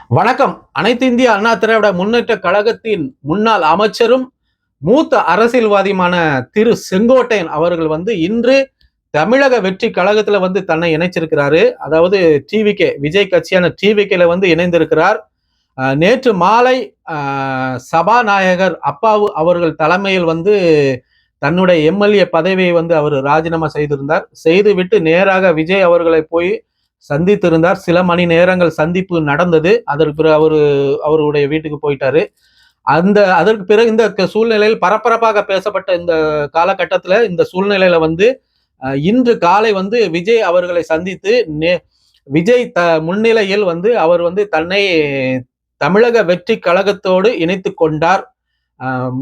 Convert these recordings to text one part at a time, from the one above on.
வணக்கம். அனைத்து இந்திய அண்ணா திராவிட முன்னேற்ற கழகத்தின் முன்னாள் அமைச்சரும் மூத்த அரசியல்வாதியுமான திரு செங்கோட்டையன் அவர்கள் இன்று தமிழக வெற்றி கழகத்துல தன்னை இணைச்சிருக்கிறாரு. அதாவது டிவிகே விஜய் கட்சியான டிவிகேல இணைந்திருக்கிறார். நேற்று மாலை சபாநாயகர் அப்பாவு அவர்கள் தலைமையில் தன்னுடைய எம்எல்ஏ பதவியை அவர் ராஜினாமா செய்திருந்தார். செய்துவிட்டு நேராக விஜய் அவர்களை போய் சந்தித்திருந்தார். சில மணி நேரங்கள் சந்திப்பு நடந்தது. அதற்கு பிறகு அவருடைய வீட்டுக்கு போயிட்டாரு. அதற்கு பிறகு இந்த சூழ்நிலையில் பரபரப்பாக பேசப்பட்ட இந்த காலகட்டத்தில் இந்த சூழ்நிலையில இன்று காலை விஜய் அவர்களை சந்தித்து விஜய் முன்னிலையில் அவர் தன்னை தமிழக வெற்றி கழகத்தோடு இணைத்து கொண்டார்.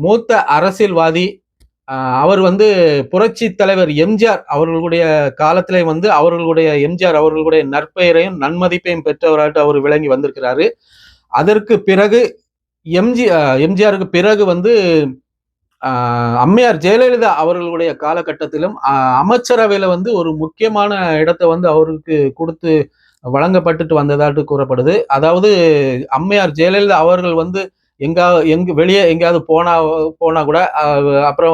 மூத்த அரசியல்வாதி அவர் புரட்சி தலைவர் எம்ஜிஆர் அவர்களுடைய காலத்திலே அவர்களுடைய எம்ஜிஆர் அவர்களுடைய நற்பெயரையும் நன்மதிப்பையும் பெற்றவராட்டு அவர் விளங்கி வந்திருக்கிறாரு. அதற்கு பிறகு எம்ஜிஆருக்கு பிறகு அம்மையார் ஜெயலலிதா அவர்களுடைய காலகட்டத்திலும் அமைச்சரவையில ஒரு முக்கியமான இடத்தை அவருக்கு கொடுத்து வழங்கப்பட்டு வந்ததாட்டு கூறப்படுது. அதாவது அம்மையார் ஜெயலலிதா அவர்கள் வெளியே எங்கேயாவது போனா கூட அப்புறம்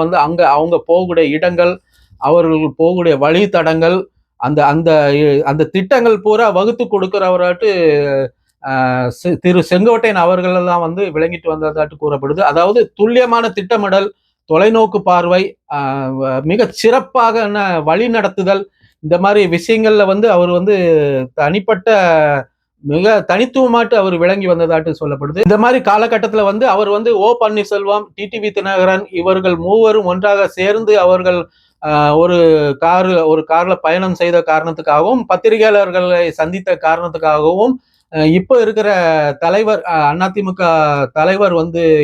அவங்க போகக்கூடிய இடங்கள், அவர்கள் போகக்கூடிய வழித்தடங்கள், அந்த அந்த அந்த திட்டங்கள் பூரா வகுத்து கொடுக்கிறவராட்டு திரு செங்கோட்டையன் அவர்கள் தான் விளங்கிட்டு வந்ததாட்டு கூறப்படுது. அதாவது துல்லியமான திட்டமிடல், தொலைநோக்கு பார்வை, மிக சிறப்பாக வழி நடத்துதல், இந்த மாதிரி விஷயங்கள்ல அவர் தனிப்பட்ட மிக தனித்துவமாட்டு அவர் விளங்கி வந்ததாட்டு சொல்லப்படுது. இந்த மாதிரி காலகட்டத்தில் அவர் ஓ பன்னீர்செல்வம், டிடிவி தினகரன் இவர்கள் மூவரும் ஒன்றாக சேர்ந்து அவர்கள் ஒரு கார்ல பயணம் செய்த காரணத்துக்காகவும், பத்திரிகையாளர்களை சந்தித்த காரணத்துக்காகவும் இப்ப இருக்கிற தலைவர் அதிமுக தலைவர்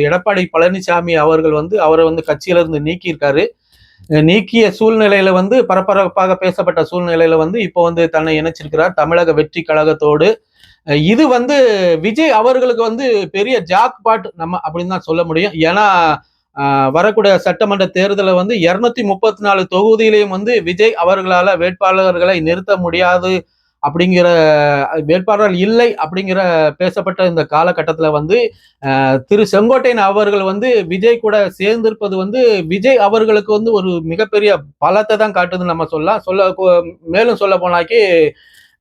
எடப்பாடி பழனிசாமி அவர்கள் அவரை கட்சியில இருந்து நீக்கியிருக்காரு. நீக்கிய சூழ்நிலையில பரபரப்பாக பேசப்பட்ட சூழ்நிலையில இப்போ தன்னை இணைச்சிருக்கிறார் தமிழக வெற்றி கழகத்தோடு. இது விஜய் அவர்களுக்கு பெரிய ஜாக்பாட் நம்ம அப்படின்னு தான் சொல்ல முடியும். ஏன்னா வரக்கூடிய சட்டமன்ற தேர்தலை 234 தொகுதியிலையும் விஜய் அவர்களால வேட்பாளர்களை நிறுத்த முடியாது அப்படிங்கிற வேட்பாளர்கள் இல்லை அப்படிங்கிற பேசப்பட்ட இந்த காலகட்டத்தில் திரு செங்கோட்டையன் அவர்கள் விஜய் கூட சேர்ந்திருப்பது விஜய் அவர்களுக்கு ஒரு மிகப்பெரிய பலத்தை தான் காட்டுதுன்னு நம்ம மேலும் சொல்ல போனாக்கி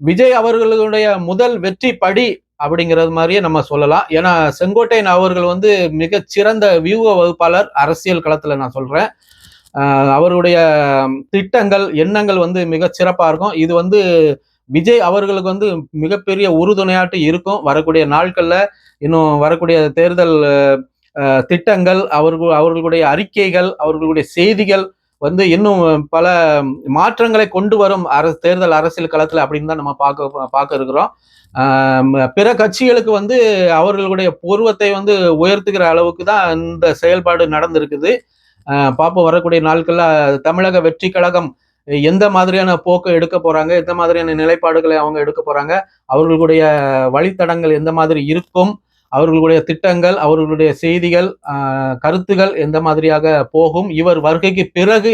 விஜய் அவர்களுடைய முதல் வெற்றி படி அப்படிங்கிறது மாதிரியே நம்ம சொல்லலாம். ஏன்னா செங்கோட்டையன் அவர்கள் மிகச்சிறந்த வியூக வகுப்பாளர் அரசியல் களத்துல நான் சொல்றேன். அவருடைய திட்டங்கள் எண்ணங்கள் மிகச் சிறப்பா இருக்கும். இது விஜய் அவர்களுக்கு மிகப்பெரிய உறுதுணையாட்டு இருக்கும். வரக்கூடிய நாட்கள்ல இன்னும் வரக்கூடிய தேர்தல் திட்டங்கள், அவர்களுடைய அறிக்கைகள், அவர்களுடைய செய்திகள் இன்னும் பல மாற்றங்களை கொண்டு வரும் தேர்தல் அரசியல் களத்துல அப்படின்னு தான் நம்ம பார்க்க இருக்கிறோம். பிற கட்சிகளுக்கு அவர்களுடைய பூர்வத்தை உயர்த்துகிற அளவுக்கு தான் இந்த செயல்பாடு நடந்திருக்குது. பார்ப்போம் வரக்கூடிய நாட்கள்ல தமிழக வெற்றி கழகம் எந்த மாதிரியான போக்கு எடுக்க போறாங்க, எந்த மாதிரியான நிலைப்பாடுகளை அவங்க எடுக்க போறாங்க, அவர்களுடைய வழித்தடங்கள் எந்த மாதிரி இருக்கும், அவர்களுடைய திட்டங்கள், அவர்களுடைய செய்திகள், கருத்துகள் எந்த மாதிரியாக போகும், இவர் வருகைக்கு பிறகு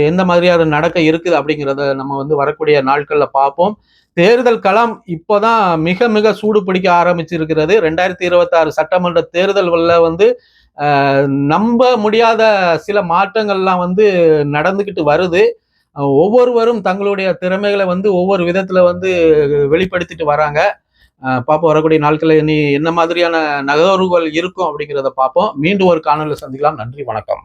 எந்த மாதிரியாக நடக்க இருக்குது அப்படிங்கிறத நம்ம வரக்கூடிய நாட்கள்ல பார்ப்போம். தேர்தல் களம் இப்போதான் மிக மிக சூடு பிடிக்க ஆரம்பிச்சிருக்கிறது. 2026 சட்டமன்ற தேர்தல்ல நம்ப முடியாத சில மாற்றங்கள்லாம் நடந்துகிட்டு வருது. ஒவ்வொருவரும் தங்களுடைய திறமைகளை ஒவ்வொரு விதத்துல வெளிப்படுத்திட்டு வராங்க. பார்ப்போம் வரக்கூடிய நாட்களில் இனி என்ன மாதிரியான நகர்வுகள் இருக்கும் அப்படிங்கிறத பார்ப்போம். மீண்டும் ஒரு காணொலியில் சந்திக்கலாம். நன்றி, வணக்கம்.